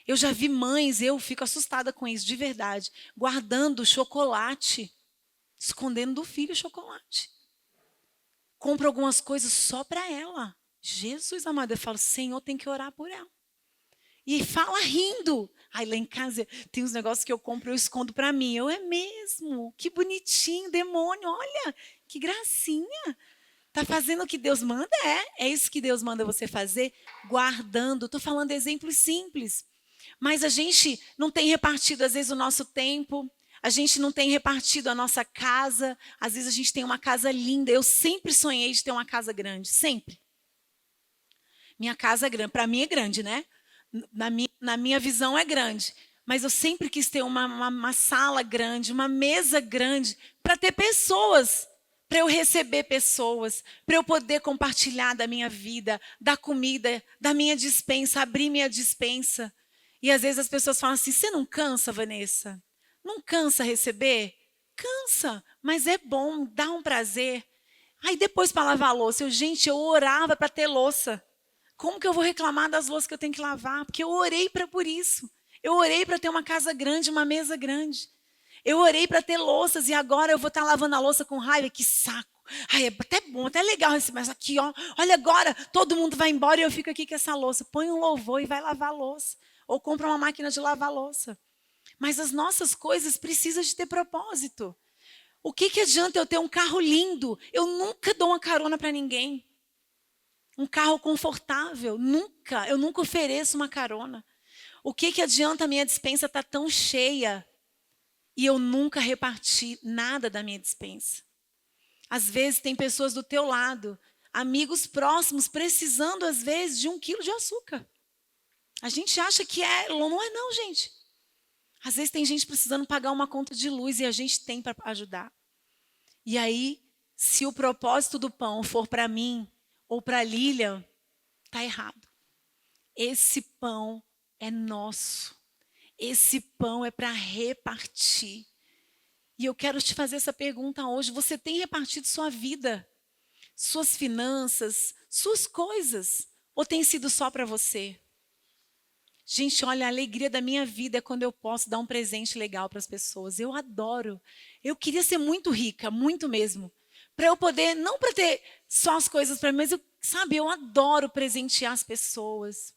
Eu já vi mães, eu fico assustada com isso, de verdade, guardando chocolate, escondendo do filho chocolate. Compra algumas coisas só para ela. Jesus amado, eu falo, Senhor, tem que orar por ela. E fala rindo. Lá em casa tem uns negócios que eu compro e eu escondo para mim. É mesmo? Que bonitinho, demônio, olha, que gracinha. Tá fazendo o que Deus manda? É isso que Deus manda você fazer, guardando. Estou falando de exemplos simples. Mas a gente não tem repartido, às vezes, o nosso tempo. A gente não tem repartido a nossa casa. Às vezes a gente tem uma casa linda. Eu sempre sonhei de ter uma casa grande, sempre. Minha casa é grande. Para mim é grande, né? Na minha visão é grande. Mas eu sempre quis ter uma sala grande, uma mesa grande, para ter pessoas, para eu receber pessoas, para eu poder compartilhar da minha vida, da comida, da minha despensa, abrir minha despensa. E às vezes as pessoas falam assim, você não cansa, Vanessa? Não cansa receber? Cansa, mas é bom, dá um prazer. Aí depois para lavar a louça, eu orava para ter louça. Como que eu vou reclamar das louças que eu tenho que lavar? Porque eu orei por isso. Eu orei para ter uma casa grande, uma mesa grande. Eu orei para ter louças e agora eu vou estar lavando a louça com raiva. Que saco. É até bom, até legal receber, mas aqui, ó, olha agora, todo mundo vai embora e eu fico aqui com essa louça. Põe um louvor e vai lavar a louça. Ou compra uma máquina de lavar a louça. Mas as nossas coisas precisam de ter propósito. O que adianta eu ter um carro lindo? Eu nunca dou uma carona para ninguém. Um carro confortável. Eu nunca ofereço uma carona. O que adianta a minha despensa estar tão cheia e eu nunca reparti nada da minha despensa? Às vezes tem pessoas do teu lado, amigos próximos, precisando às vezes de 1 quilo de açúcar. A gente acha que não é não, gente. Às vezes tem gente precisando pagar uma conta de luz e a gente tem para ajudar. E aí, se o propósito do pão for para mim ou para Lilian, está errado. Esse pão é nosso. Esse pão é para repartir. E eu quero te fazer essa pergunta hoje. Você tem repartido sua vida, suas finanças, suas coisas? Ou tem sido só para você? Gente, olha, a alegria da minha vida é quando eu posso dar um presente legal para as pessoas. Eu adoro. Eu queria ser muito rica, muito mesmo. Para eu poder, não para ter só as coisas para mim, mas eu adoro presentear as pessoas.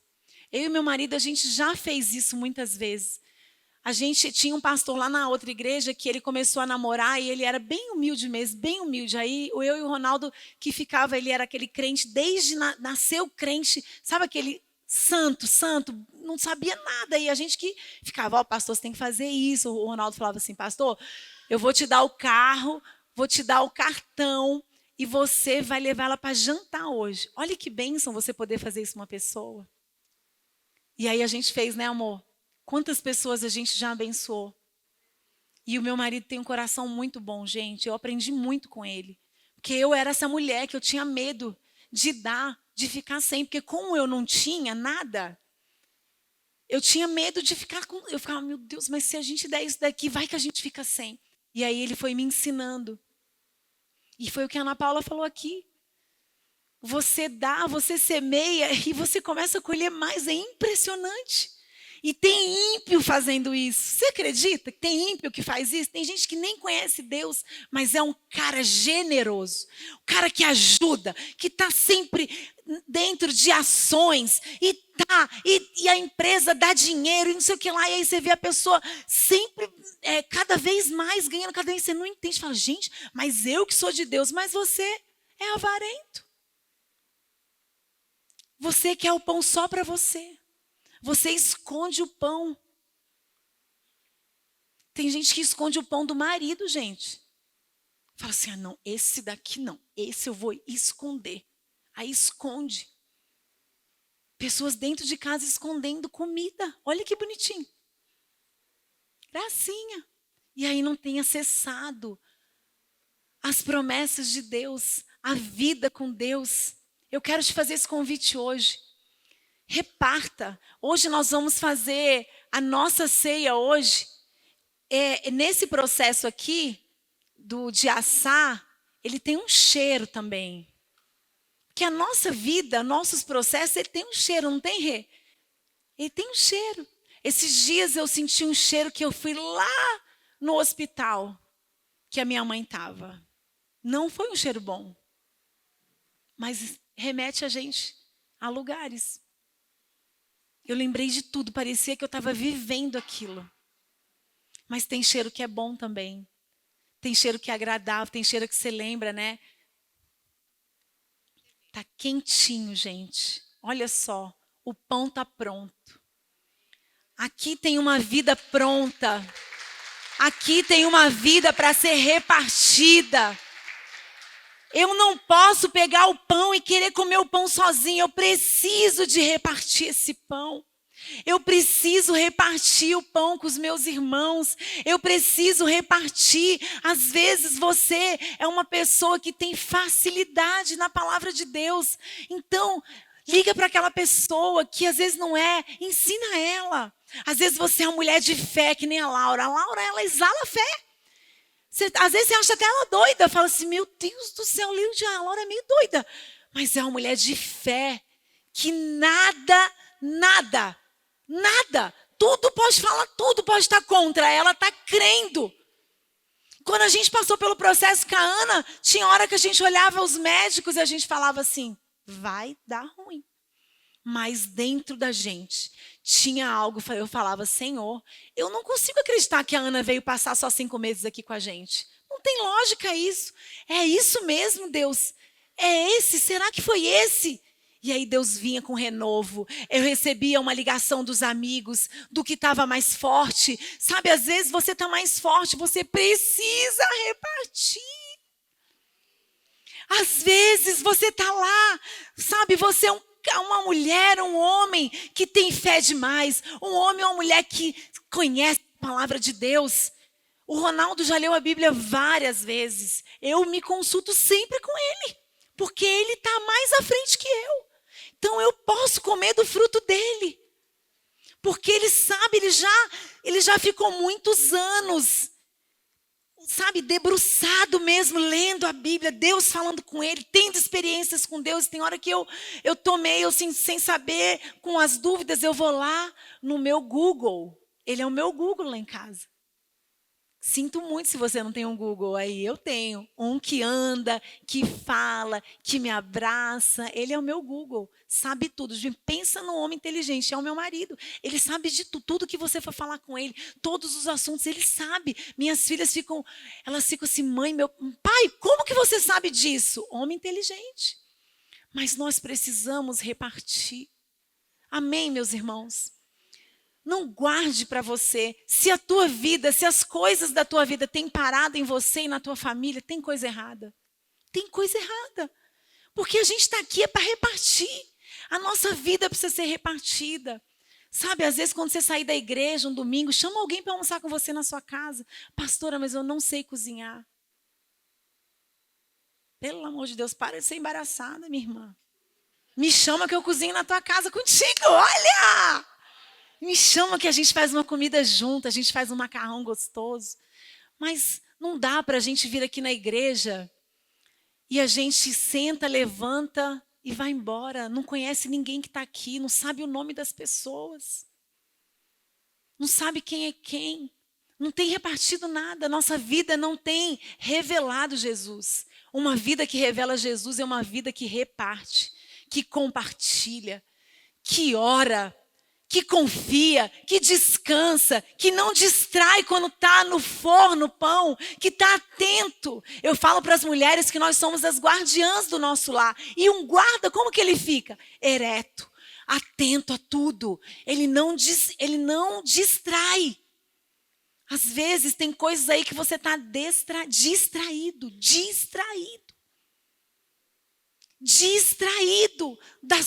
Eu e meu marido, a gente já fez isso muitas vezes. A gente tinha um pastor lá na outra igreja que ele começou a namorar e ele era bem humilde mesmo, bem humilde. Aí eu e o Ronaldo que ficava, ele era aquele crente, desde nasceu crente, sabe aquele santo, não sabia nada. E a gente que ficava, pastor, você tem que fazer isso. O Ronaldo falava assim, pastor, eu vou te dar o carro, vou te dar o cartão e você vai levar ela para jantar hoje. Olha que bênção você poder fazer isso com uma pessoa. E aí a gente fez, né, amor? Quantas pessoas a gente já abençoou? E o meu marido tem um coração muito bom, gente. Eu aprendi muito com ele. Porque eu era essa mulher que eu tinha medo de dar, de ficar sem. Porque como eu não tinha nada, eu tinha medo de ficar com... Eu ficava, meu Deus, mas se a gente der isso daqui, vai que a gente fica sem. E aí ele foi me ensinando. E foi o que a Ana Paula falou aqui. Você dá, você semeia e você começa a colher mais. É impressionante. E tem ímpio fazendo isso. Você acredita que tem ímpio que faz isso? Tem gente que nem conhece Deus, mas é um cara generoso. Um cara que ajuda, que está sempre dentro de ações. E a empresa dá dinheiro e não sei o que lá. E aí você vê a pessoa sempre, cada vez mais ganhando, cada vez você não entende. Fala, gente, mas eu que sou de Deus, mas você é avarento. Você quer o pão só para você. Você esconde o pão. Tem gente que esconde o pão do marido, gente. Fala assim, não, esse daqui não. Esse eu vou esconder. Aí esconde. Pessoas dentro de casa escondendo comida. Olha que bonitinho. Gracinha. E aí não tem acessado as promessas de Deus, a vida com Deus. Eu quero te fazer esse convite hoje. Reparta. Hoje nós vamos fazer a nossa ceia hoje. Nesse processo aqui, de assar, ele tem um cheiro também. Porque a nossa vida, nossos processos, ele tem um cheiro, não tem, Rê? Ele tem um cheiro. Esses dias eu senti um cheiro que eu fui lá no hospital, que a minha mãe estava. Não foi um cheiro bom. Mas remete a gente a lugares. Eu lembrei de tudo, parecia que eu estava vivendo aquilo. Mas tem cheiro que é bom também. Tem cheiro que é agradável, tem cheiro que você lembra, né? Tá quentinho, gente. Olha só, o pão tá pronto. Aqui tem uma vida pronta. Aqui tem uma vida para ser repartida. Eu não posso pegar o pão e querer comer o pão sozinho. Eu preciso de repartir esse pão. Eu preciso repartir o pão com os meus irmãos. Eu preciso repartir. Às vezes você é uma pessoa que tem facilidade na palavra de Deus. Então, liga para aquela pessoa que às vezes não é. Ensina ela. Às vezes você é uma mulher de fé, que nem a Laura. A Laura, ela exala fé. Às vezes você acha até ela doida. Fala assim, meu Deus do céu, Lídia, a Laura é meio doida. Mas é uma mulher de fé. Que nada, tudo pode falar, tudo pode estar contra. Ela está crendo. Quando a gente passou pelo processo com a Ana, tinha hora que a gente olhava os médicos e a gente falava assim, vai dar ruim. Mas dentro da gente tinha algo, eu falava, Senhor, eu não consigo acreditar que a Ana veio passar só 5 meses aqui com a gente. Não tem lógica isso. É isso mesmo, Deus. É esse? Será que foi esse? E aí Deus vinha com renovo. Eu recebia uma ligação dos amigos, do que estava mais forte. Sabe, às vezes você está mais forte, você precisa repartir. Às vezes você está lá, sabe, você é uma mulher, um homem que tem fé demais. Um homem ou uma mulher que conhece a palavra de Deus. O Ronaldo já leu a Bíblia várias vezes. Eu me consulto sempre com ele, porque ele está mais à frente que eu. Então eu posso comer do fruto dele. Porque ele sabe, ele já ficou muitos anos, sabe, debruçado mesmo, lendo a Bíblia, Deus falando com ele, tendo experiências com Deus. Tem hora que eu tô meio assim, sem saber, com as dúvidas, eu vou lá no meu Google. Ele é o meu Google lá em casa. Sinto muito se você não tem um Google aí. Eu tenho um que anda, que fala, que me abraça. Ele é o meu Google, sabe tudo. Pensa no homem inteligente, é o meu marido. Ele sabe de tudo que você for falar com ele, todos os assuntos, ele sabe. Minhas filhas ficam assim, mãe, pai, como que você sabe disso? Homem inteligente. Mas nós precisamos repartir. Amém, meus irmãos? Não guarde para você. Se a tua vida, se as coisas da tua vida têm parado em você e na tua família, tem coisa errada. Tem coisa errada. Porque a gente está aqui é para repartir. A nossa vida precisa ser repartida. Sabe, às vezes quando você sair da igreja um domingo, chama alguém para almoçar com você na sua casa. Pastora, mas eu não sei cozinhar. Pelo amor de Deus, para de ser embaraçada, minha irmã. Me chama que eu cozinho na tua casa contigo, olha! Me chama que a gente faz uma comida junto, a gente faz um macarrão gostoso. Mas não dá para a gente vir aqui na igreja e a gente senta, levanta e vai embora. Não conhece ninguém que está aqui, não sabe o nome das pessoas. Não sabe quem é quem. Não tem repartido nada. Nossa vida não tem revelado Jesus. Uma vida que revela Jesus é uma vida que reparte, que compartilha, que ora, que confia, que descansa, que não distrai quando está no forno, pão, que está atento. Eu falo para as mulheres que nós somos as guardiãs do nosso lar. E um guarda, como que ele fica? Ereto, atento a tudo. Ele não distrai. Às vezes tem coisas aí que você está distraído. Distraído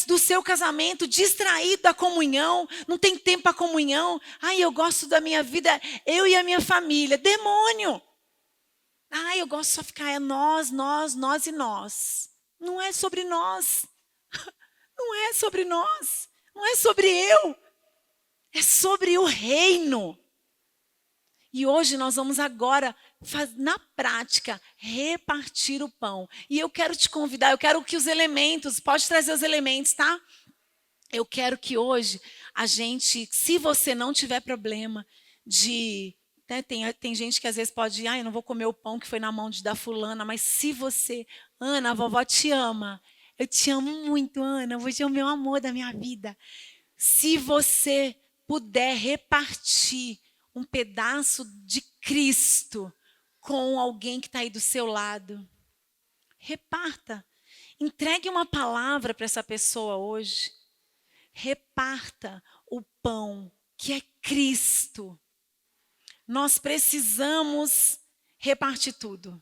do seu casamento, distraído da comunhão, não tem tempo para comunhão. Ai, eu gosto da minha vida, eu e a minha família. Demônio! Ai, eu gosto só ficar nós e nós. Não é sobre nós. Não é sobre nós. Não é sobre eu. É sobre o reino. E hoje nós vamos agora, na prática, repartir o pão. E eu quero te convidar, eu quero que os elementos, pode trazer os elementos, tá? Eu quero que hoje a gente, se você não tiver problema de... Né, tem gente que às vezes pode ir, eu não vou comer o pão que foi na mão da fulana, mas se você... Ana, a vovó te ama. Eu te amo muito, Ana, você é o meu amor da minha vida. Se você puder repartir um pedaço de Cristo com alguém que está aí do seu lado, reparta. Entregue uma palavra para essa pessoa hoje. Reparta o pão que é Cristo. Nós precisamos repartir tudo.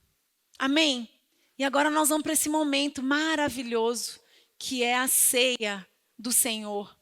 Amém? E agora nós vamos para esse momento maravilhoso que é a ceia do Senhor.